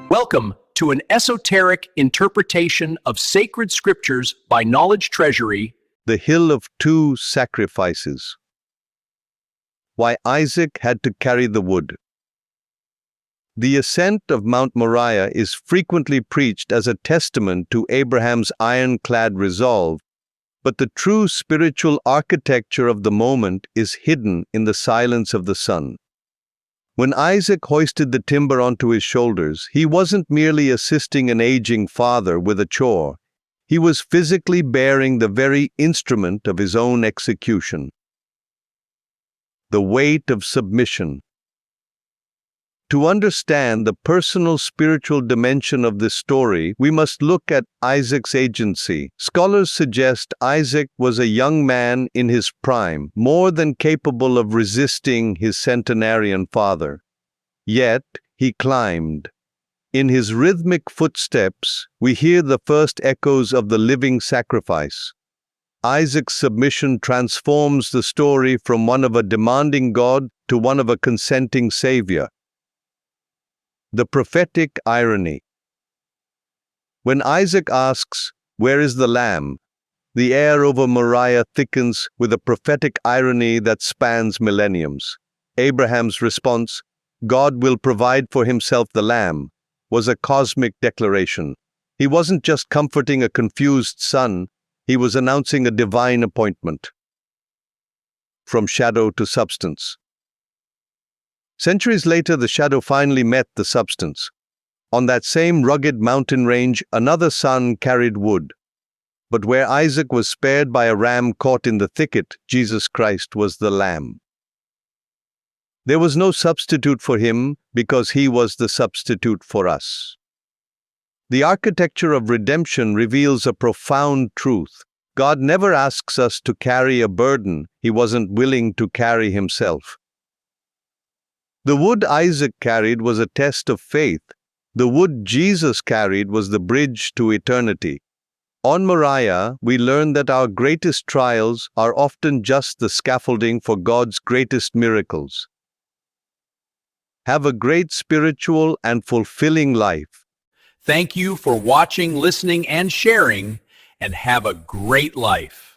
Welcome to an esoteric interpretation of sacred scriptures by Knowledge Treasury. The hill of two sacrifices. Why Isaac had to carry the wood. The ascent of Mount Moriah is frequently preached as a testament to Abraham's ironclad resolve, but the true spiritual architecture of the moment is hidden in the silence of the sun. When Isaac hoisted the timber onto his shoulders, he wasn't merely assisting an aging father with a chore. He was physically bearing the very instrument of his own execution. The weight of submission. To understand the personal spiritual dimension of this story, we must look at Isaac's agency. Scholars suggest Isaac was a young man in his prime, more than capable of resisting his centenarian father. Yet he climbed. In his rhythmic footsteps, we hear the first echoes of the living sacrifice. Isaac's submission transforms the story from one of a demanding God to one of a consenting Savior. The prophetic irony. When Isaac asks, "Where is the lamb?" the air over Moriah thickens with a prophetic irony that spans millenniums. Abraham's response, "God will provide for himself the lamb," was a cosmic declaration. He wasn't just comforting a confused son, he was announcing a divine appointment. From shadow to substance. Centuries later, the shadow finally met the substance. On that same rugged mountain range, another son carried wood. But where Isaac was spared by a ram caught in the thicket, Jesus Christ was the lamb. There was no substitute for him because he was the substitute for us. The architecture of redemption reveals a profound truth. God never asks us to carry a burden he wasn't willing to carry himself. The wood Isaac carried was a test of faith. The wood Jesus carried was the bridge to eternity. On Moriah, we learn that our greatest trials are often just the scaffolding for God's greatest miracles. Have a great spiritual and fulfilling life. Thank you for watching, listening, and sharing, and have a great life.